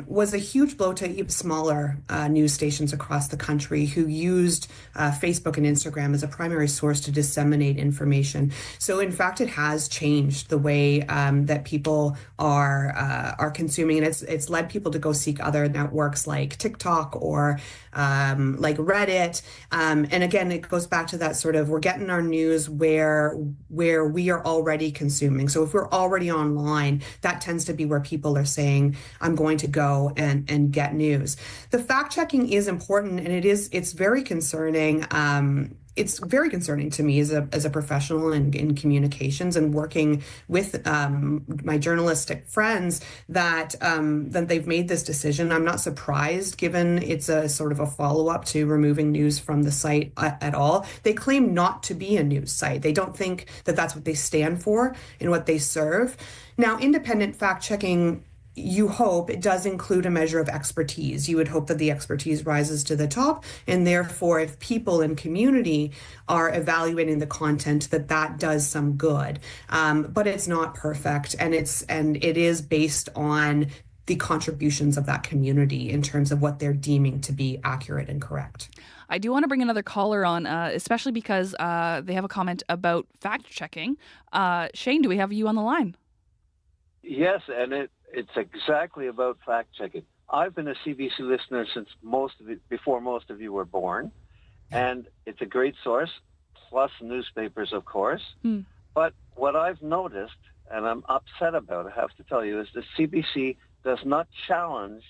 was a huge blow to even smaller news stations across the country who used Facebook and Instagram as a primary source to disseminate information. So, in fact, it has changed the way that people are consuming, and it's led people to go seek other networks like TikTok or like Reddit. And again, it goes back to that sort of, we're getting our news where we are already consuming. So if we're already online, that tends to be where people are saying, I'm going to go and get news. The fact checking is important, and it's very concerning. It's very concerning to me as a professional in communications and working with my journalistic friends that they've made this decision. I'm not surprised, given it's a sort of a follow-up to removing news from the site at all. They claim not to be a news site. They don't think that that's what they stand for and what they serve. Now, independent fact-checking, you hope it does include a measure of expertise. You would hope that the expertise rises to the top, and therefore if people in community are evaluating the content, that does some good. But it's not perfect, and it is based on the contributions of that community in terms of what they're deeming to be accurate and correct. I do want to bring another caller on, especially because they have a comment about fact checking. Shane, do we have you on the line? Yes, and it's exactly about fact-checking. I've been a CBC listener since before most of you were born, and it's a great source, plus newspapers, of course. But what I've noticed, and I'm upset about, I have to tell you, is the CBC does not challenge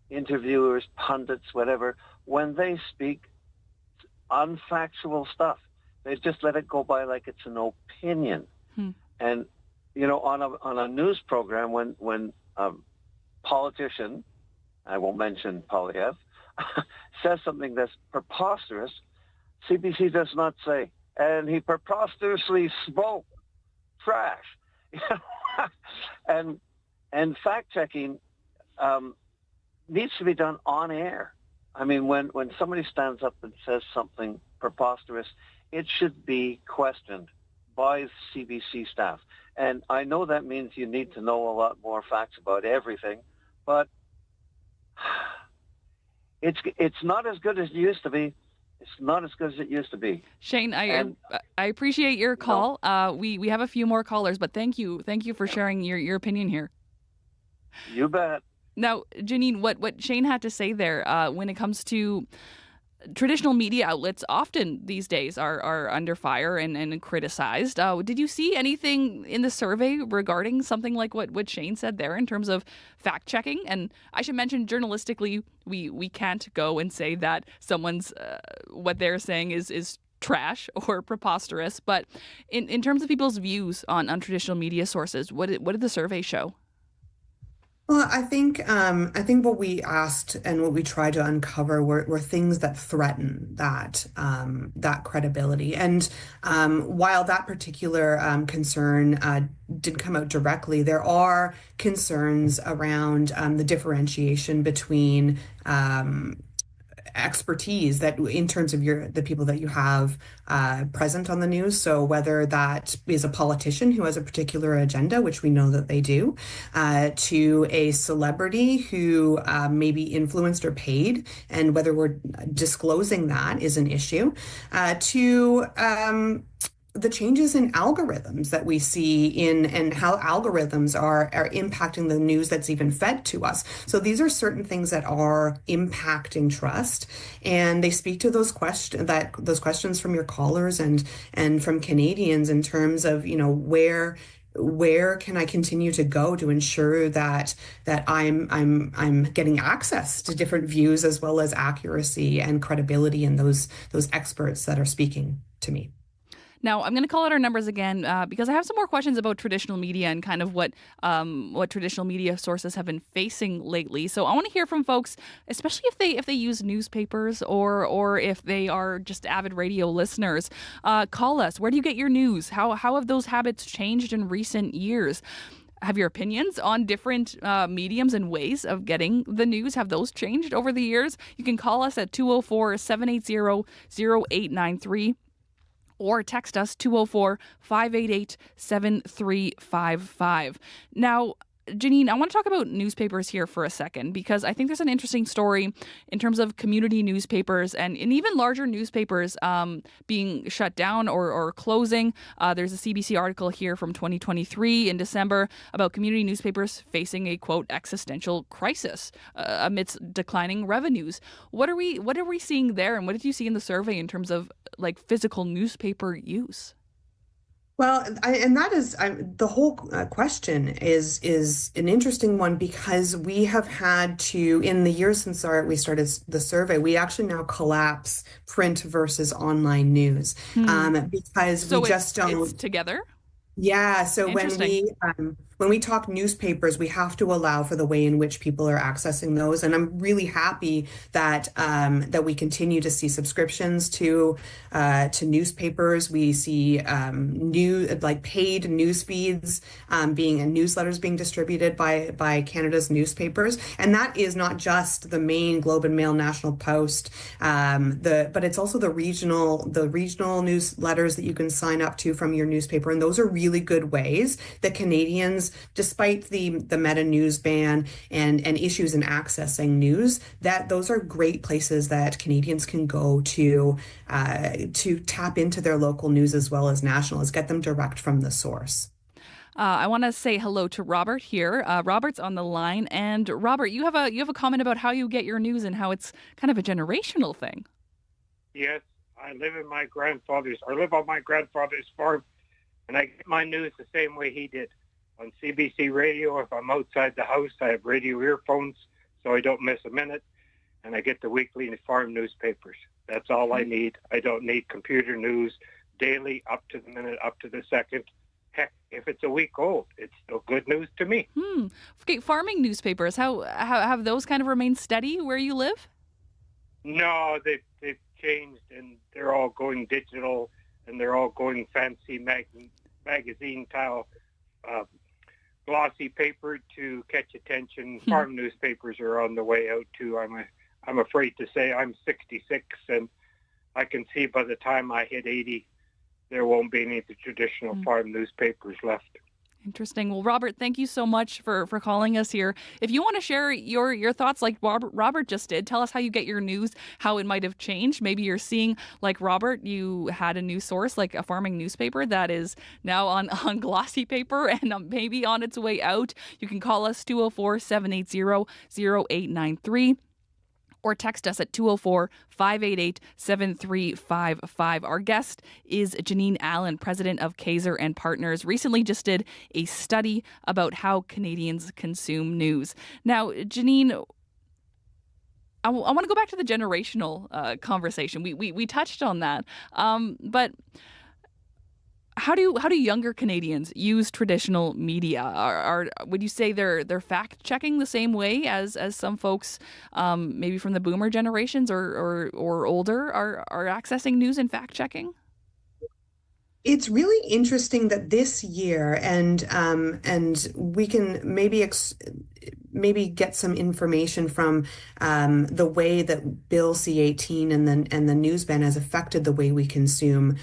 interviewers, pundits, whatever, when they speak unfactual stuff. They just let it go by like it's an opinion. And you know, on a news program, when a politician, I won't mention Polyev, says something that's preposterous, CBC does not say, and he preposterously spoke trash. and fact checking needs to be done on air. I mean, when somebody stands up and says something preposterous, it should be questioned by CBC staff. And I know that means you need to know a lot more facts about everything, but it's not as good as it used to be. It's not as good as it used to be. Shane, I appreciate your call. We have a few more callers, but thank you for sharing your opinion here. You bet. Now, Janine, what Shane had to say there when it comes to traditional media outlets, often these days are under fire and criticized. Did you see anything in the survey regarding something like what Shane said there in terms of fact checking? And I should mention, journalistically, we can't go and say that someone's what they're saying is trash or preposterous. But in terms of people's views on traditional media sources, what did the survey show? Well, I think what we asked and what we tried to uncover were things that threaten that credibility. And while that particular concern didn't come out directly, there are concerns around the differentiation between expertise that in terms of the people that you have present on the news. So whether that is a politician who has a particular agenda, which we know that they do, to a celebrity who may be influenced or paid, and whether we're disclosing that is an issue, to the changes in algorithms that we see and how algorithms are impacting the news that's even fed to us. So these are certain things that are impacting trust, and they speak to those questions from your callers and from Canadians in terms of, you know, where where can I continue to go to ensure that I'm getting access to different views as well as accuracy and credibility in those experts that are speaking to me. Now, I'm going to call out our numbers again because I have some more questions about traditional media and kind of what traditional media sources have been facing lately. So I want to hear from folks, especially if they use newspapers or if they are just avid radio listeners. Call us. Where do you get your news? How have those habits changed in recent years? Have your opinions on different mediums and ways of getting the news, have those changed over the years? You can call us at 204-780-0893. or text us 204-588-7355. Now, Janine, I want to talk about newspapers here for a second because I think there's an interesting story in terms of community newspapers and even larger newspapers being shut down or closing. There's a CBC article here from 2023 in December about community newspapers facing a, quote, existential crisis amidst declining revenues. What are we seeing there, and what did you see in the survey in terms of like physical newspaper use? Well, that is the whole question is an interesting one because we have had to, in the years since we started the survey, we actually now collapse print versus online news because we just don't. It's together? Yeah. So when we talk newspapers, we have to allow for the way in which people are accessing those. And I'm really happy that that we continue to see subscriptions to newspapers. We see paid news feeds and newsletters being distributed by Canada's newspapers. And that is not just the main Globe and Mail, National Post, but it's also the regional newsletters that you can sign up to from your newspaper. And those are really good ways that Canadians, despite the Meta news ban and issues in accessing news, that those are great places that Canadians can go to tap into their local news as well as national, get them direct from the source. I want to say hello to Robert here. Robert's on the line, and Robert, you have a comment about how you get your news and how it's kind of a generational thing. Yes, I live on my grandfather's farm, and I get my news the same way he did. On CBC radio, if I'm outside the house, I have radio earphones so I don't miss a minute, and I get the weekly farm newspapers. That's all I need. I don't need computer news daily, up to the minute, up to the second. Heck, if it's a week old, it's still good news to me. Okay, farming newspapers, how have those kind of remained steady where you live? No, they've changed, and they're all going digital, and they're all going fancy magazine style. Glossy paper to catch attention. Farm newspapers are on the way out too. I'm afraid to say I'm 66, and I can see by the time I hit 80, there won't be any of the traditional farm newspapers left. Interesting. Well, Robert, thank you so much for calling us here. If you want to share your thoughts like Robert just did, tell us how you get your news, how it might have changed. Maybe you're seeing, like Robert, you had a news source like a farming newspaper that is now on glossy paper and maybe on its way out. You can call us 204-780-0893. or text us at 204-588-7355. Our guest is Janine Allen, president of Kaiser and Partners. Recently just did a study about how Canadians consume news. Now, Janine, I want to go back to the generational conversation. We touched on that, but how do younger Canadians use traditional media? Would you say they're fact checking the same way as some folks, maybe from the boomer generations or older, are accessing news and fact checking? It's really interesting that this year, and we can maybe get some information from the way that Bill C-18 and the news ban has affected the way we consume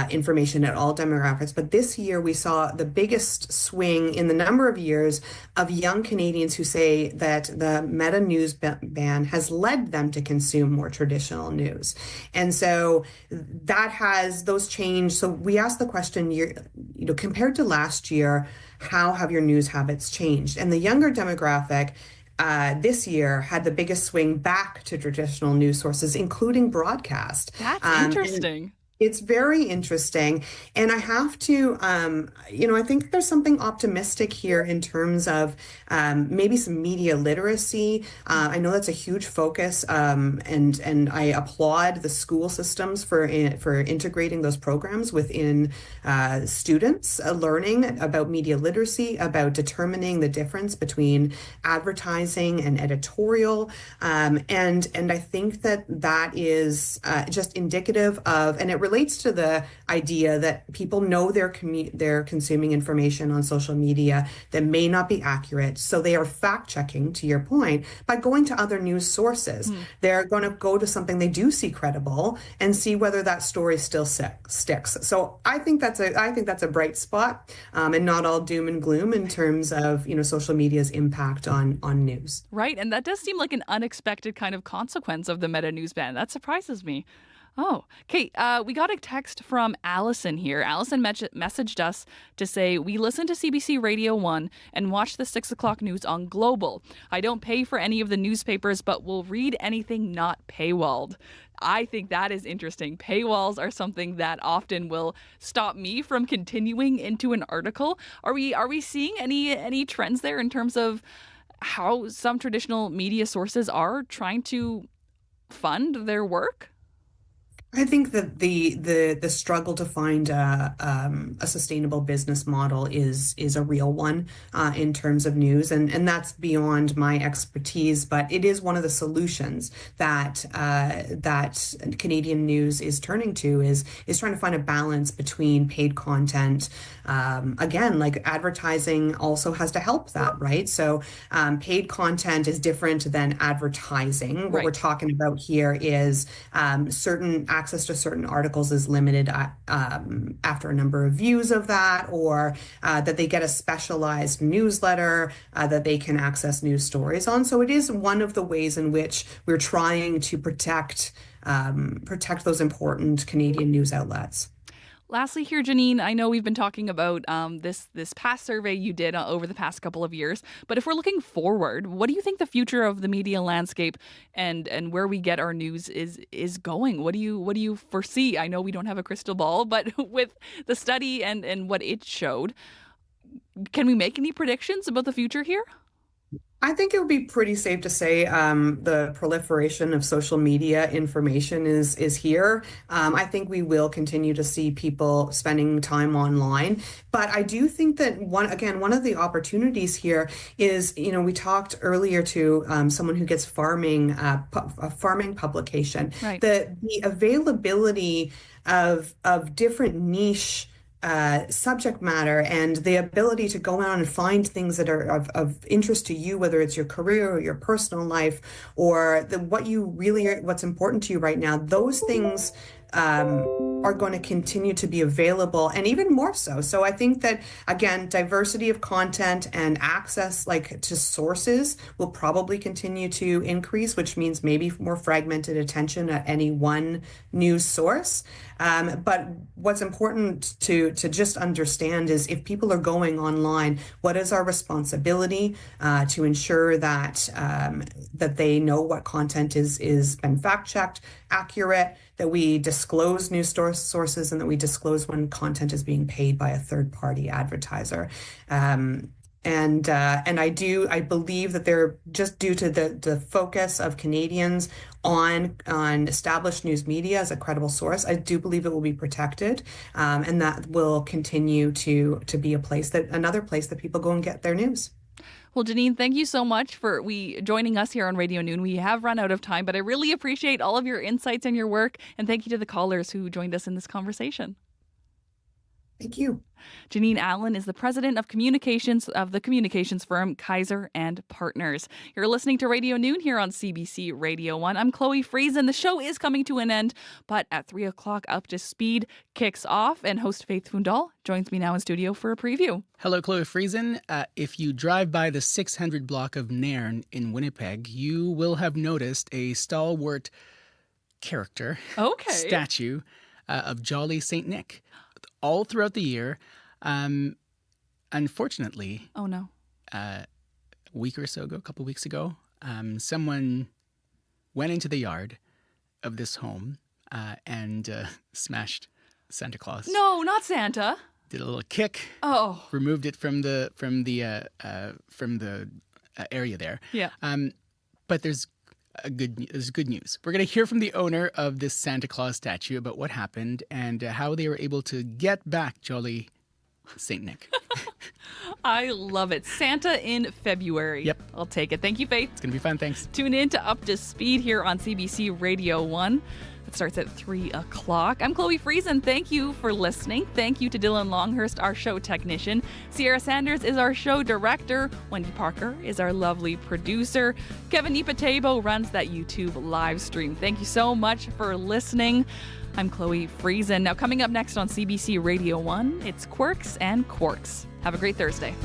information at all demographics. But this year we saw the biggest swing in the number of years of young Canadians who say that the Meta news ban has led them to consume more traditional news. And so that has those changed. So we asked the question, compared to last year, how have your news habits changed? And the younger demographic this year had the biggest swing back to traditional news sources, including broadcast. That's interesting. It's very interesting. And I have to, I think there's something optimistic here in terms of maybe some media literacy. I know that's a huge focus, and I applaud the school systems for integrating those programs within students learning about media literacy, about determining the difference between advertising and editorial. And I think that is just indicative of, and it relates to the idea that people know they're consuming information on social media that may not be accurate. So they are fact checking, to your point, by going to other news sources. They're going to go to something they do see credible and see whether that story still sticks. So I think that's a bright spot, and not all doom and gloom in terms of social media's impact on news. Right, and that does seem like an unexpected kind of consequence of the Meta news ban. That surprises me. Oh, okay. We got a text from Allison here. Allison messaged us to say, we listen to CBC Radio 1 and watch the 6 o'clock news on Global. I don't pay for any of the newspapers, but will read anything not paywalled. I think that is interesting. Paywalls are something that often will stop me from continuing into an article. Are we seeing any trends there in terms of how some traditional media sources are trying to fund their work? I think that the struggle to find a sustainable business model is a real one in terms of news, and that's beyond my expertise. But it is one of the solutions that Canadian news is turning to is trying to find a balance between paid content. Again, like advertising also has to help that, right? So paid content is different than advertising. What we're talking about here is certain access to certain articles is limited after a number of views of that, or that they get a specialized newsletter that they can access news stories on. So it is one of the ways in which we're trying to protect those important Canadian news outlets. Lastly here, Janine, I know we've been talking about this past survey you did over the past couple of years, but if we're looking forward, what do you think the future of the media landscape and where we get our news is going? What do you foresee? I know we don't have a crystal ball, but with the study and what it showed, can we make any predictions about the future here? I think it would be pretty safe to say the proliferation of social media information is here. I think we will continue to see people spending time online. But I do think that one of the opportunities here is, we talked earlier to someone who gets farming publication. Right. The availability of different niche subject matter and the ability to go out and find things that are of interest to you, whether it's your career or your personal life or what's important to you right now, those things are going to continue to be available, and even more so. So I think that, again, diversity of content and access to sources will probably continue to increase, which means maybe more fragmented attention at any one news source. But what's important to just understand is if people are going online, what is our responsibility to ensure that that they know what content is been fact-checked, accurate, that we disclose news sources, and that we disclose when content is being paid by a third-party advertiser. And I believe that they're just due to the focus of Canadians on established news media as a credible source. I do believe it will be protected, and that will continue to be another place that people go and get their news. Well, Janine, thank you so much for joining us here on Radio Noon. We have run out of time, but I really appreciate all of your insights and your work. And thank you to the callers who joined us in this conversation. Thank you. Janine Allen is the president of communications of the communications firm Kaiser and Partners. You're listening to Radio Noon here on CBC Radio 1. I'm Chloe Friesen. The show is coming to an end, but at 3 o'clock, Up to Speed kicks off, and host Faith Fundal joins me now in studio for a preview. Hello, Chloe Friesen. If you drive by the 600 block of Nairn in Winnipeg, you will have noticed a stalwart statue of Jolly St. Nick. All throughout the year, unfortunately, a couple weeks ago, someone went into the yard of this home and smashed Santa Claus. No, not Santa. Did a little kick. Oh. Removed it from the area there. Yeah. But there's good news. We're going to hear from the owner of this Santa Claus statue about what happened and how they were able to get back jolly Saint Nick. I love it. Santa in February. Yep. I'll take it. Thank you, Faith. It's going to be fun. Thanks. Tune in to Up to Speed here on CBC Radio 1. It starts at 3 o'clock. I'm Chloe Friesen. Thank you for listening. Thank you to Dylan Longhurst, our show technician. Sierra Sanders is our show director. Wendy Parker is our lovely producer. Kevin Nipatebo runs that YouTube live stream. Thank you so much for listening. I'm Chloe Friesen. Now, coming up next on CBC Radio 1, it's Quirks and Quarks. Have a great Thursday.